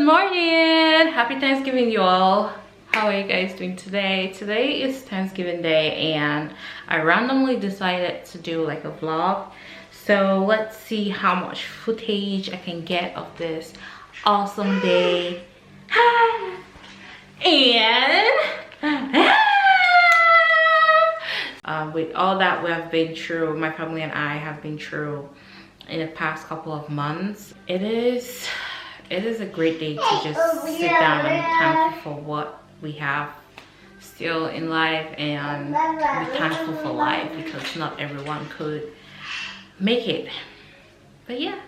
Good morning! Happy Thanksgiving, you all. How are you guys doing today? Today is Thanksgiving Day and I randomly decided to do like a vlog. So let's see how much footage I can get of this awesome day. And with all that we have been through, my family and I have been through in the past couple of months, it is a great day to just sit down and be thankful for what we have still in life and be thankful for life, because not everyone could make it. But yeah.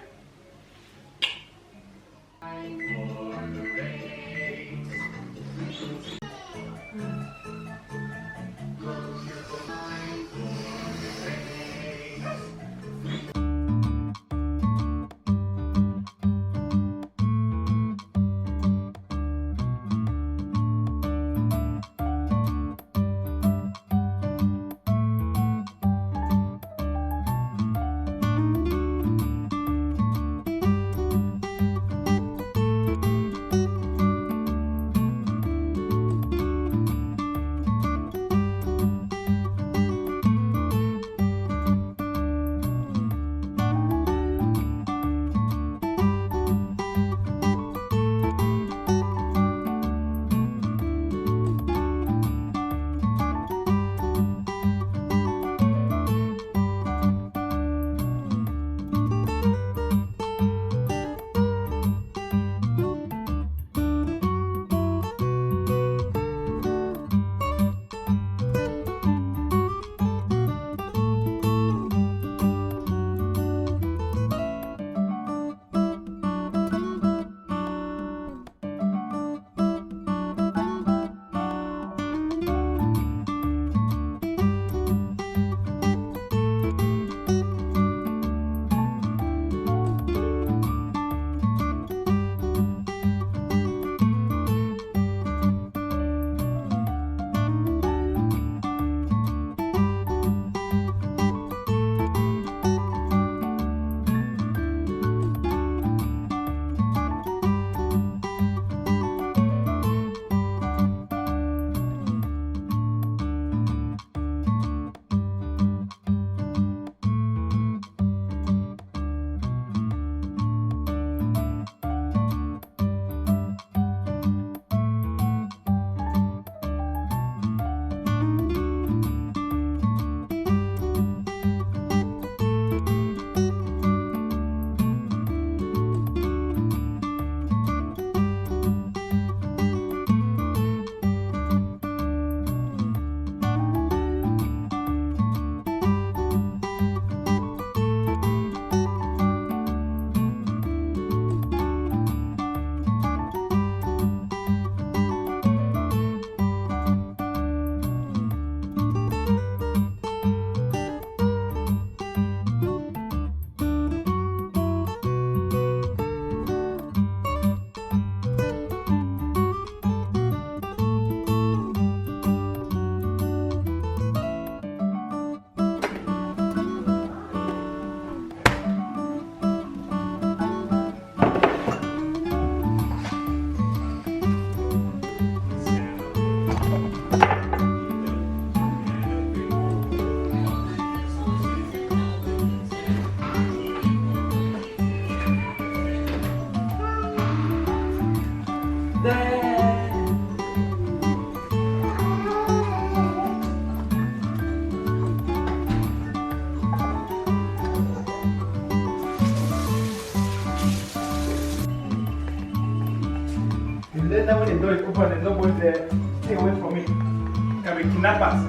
Let them when the door is open and nobody there, stay away from it. Can be kidnappers.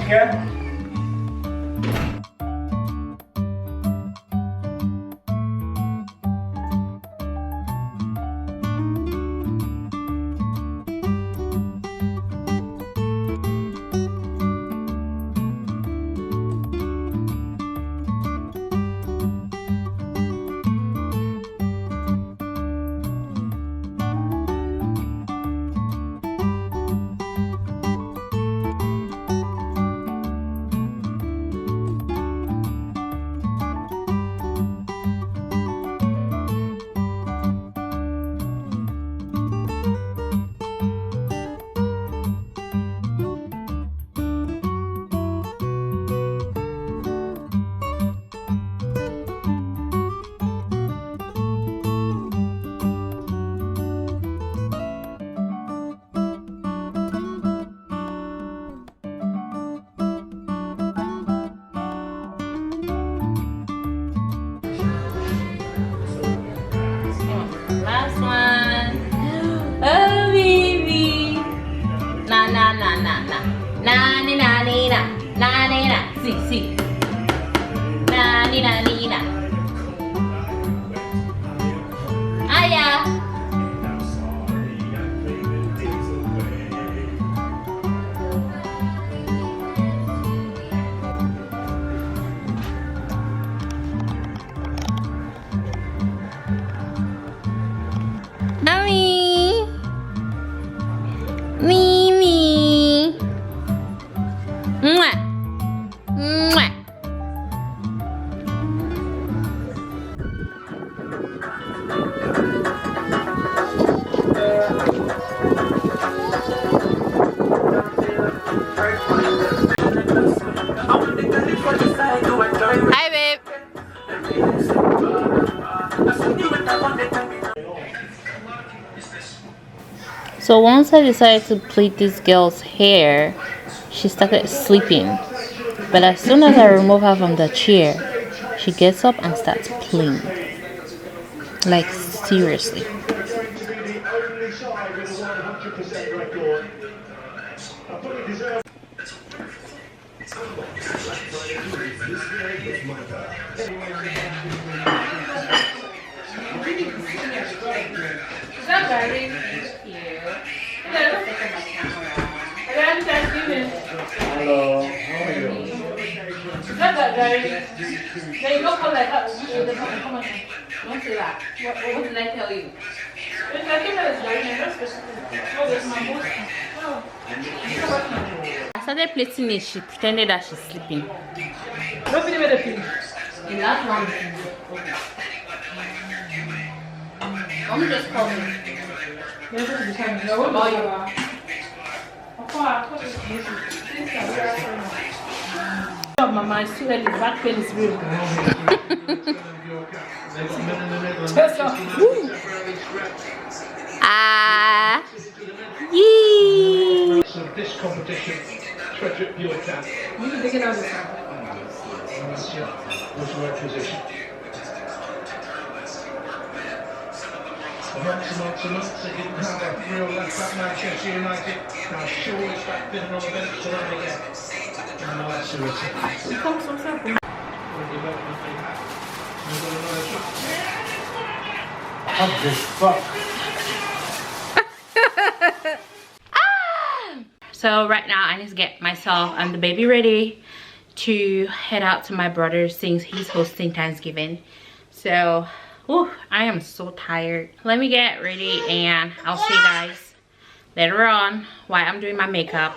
Okay? See. Na, Nina, Nina. Aya. Mommy. Mimi. Mwah. Mwah. Hi, babe. So once I decided to plait this girl's hair, she started sleeping. But as soon as I remove her from the chair, she gets up and starts playing. Like, seriously. Hello, how are you? What did I tell you? I started placing it, she pretended that she's sleeping. The last one. Mommy just called me. How are you? Mama, I still had the back pain is real. Ah, yee. So this competition, treasure your cat. You can take it out of the car. That's your right position. Months they didn't have a real left back Manchester United. Now Shaw is back bidding on the bench tonight again. And now that's the return. What the fuck? So right now I need to get myself and the baby ready to head out to my brother's since he's hosting Thanksgiving. So I am so tired. Let me get ready and I'll see you guys later on while I'm doing my makeup.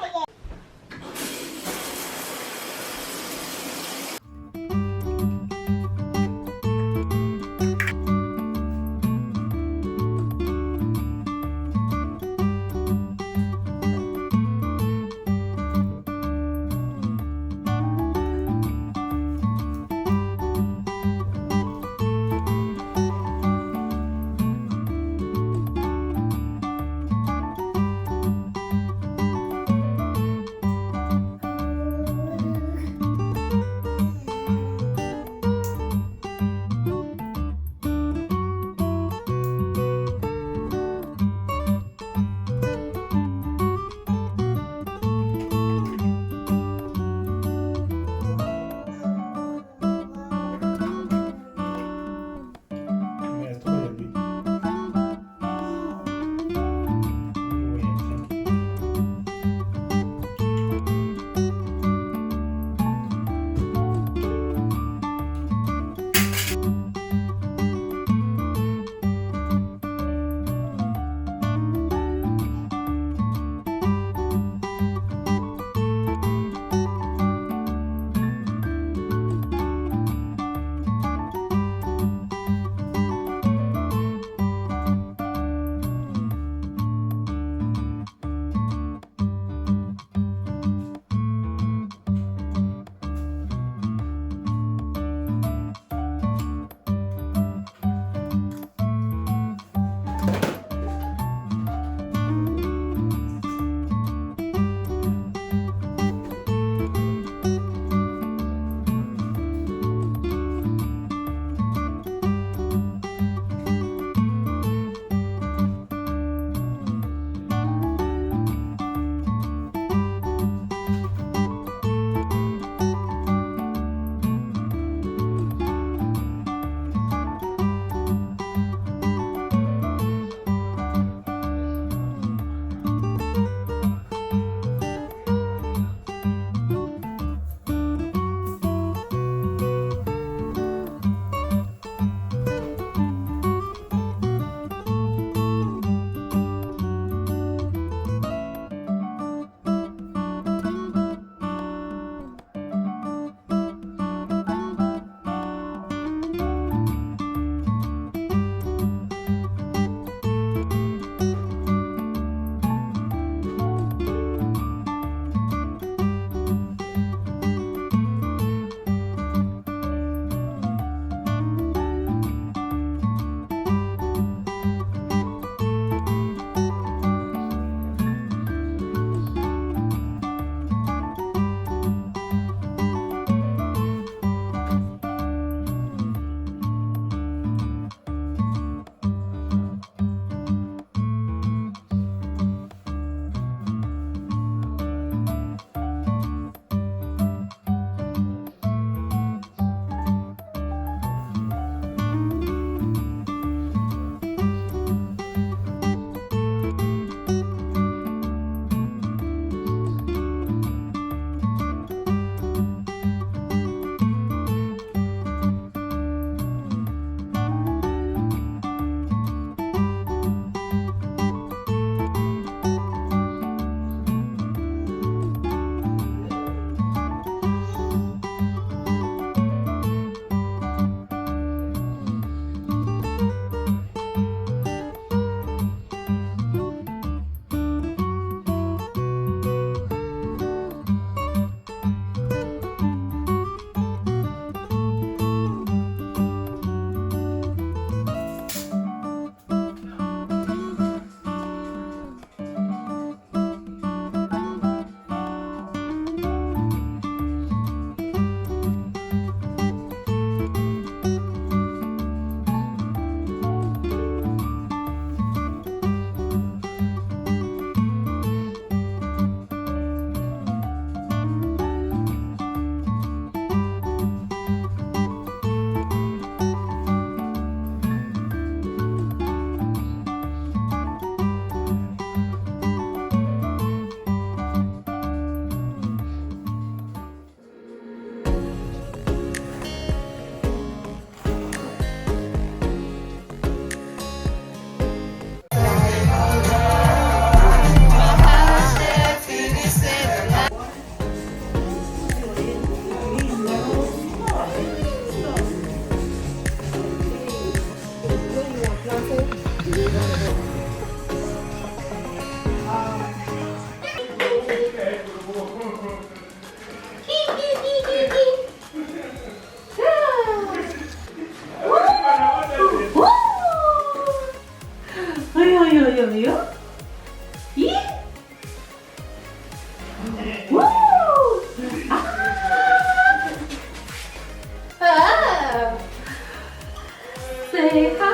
say hi.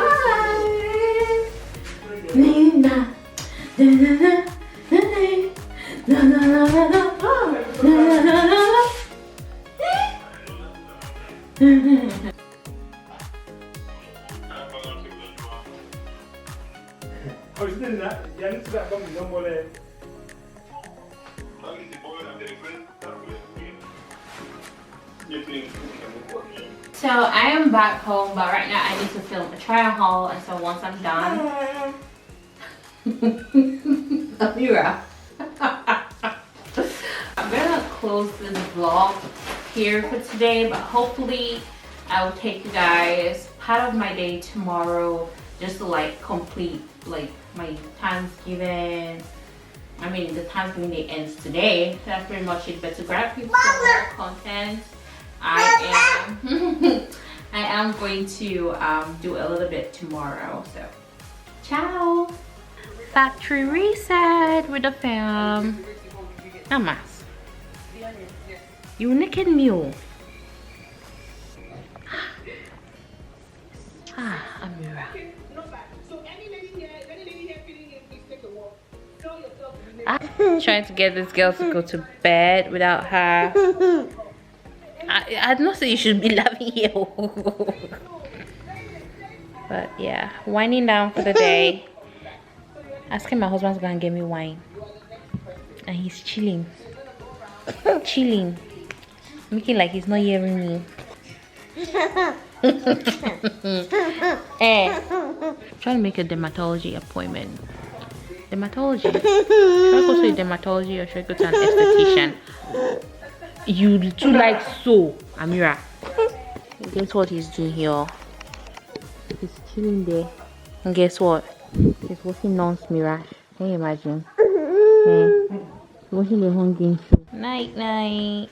Nina. Na na na na na na na na na. Oh, is it that? Yeah, this is that coming. No more there. So I am back home, but right now I need to film a trial haul, and so once I'm done, Amira, I'm gonna close this vlog here for today, but hopefully I will take you guys part of my day tomorrow just to like complete like my Thanksgiving. I mean, the Thanksgiving day ends today, so that's pretty much it. But to grab people more content, I am going to do a little bit tomorrow. So ciao. Factory reset with the fam. Amas, you naked mule. Ah, Amira. I'm trying to get this girl to go to bed without her. I'd not say you should be laughing here. But yeah, winding down for the day. Asking my husband to go and get me wine. And he's chilling. Chilling. Making like he's not hearing me. Trying to make a dermatology appointment. Dermatology? Should I go to a dermatology or should I go to an esthetician? You too like so, Amira. Guess what he's doing here? He's chilling there. And guess what? He's watching non-mirage. Can you imagine? Watching the Hungry show. Night night.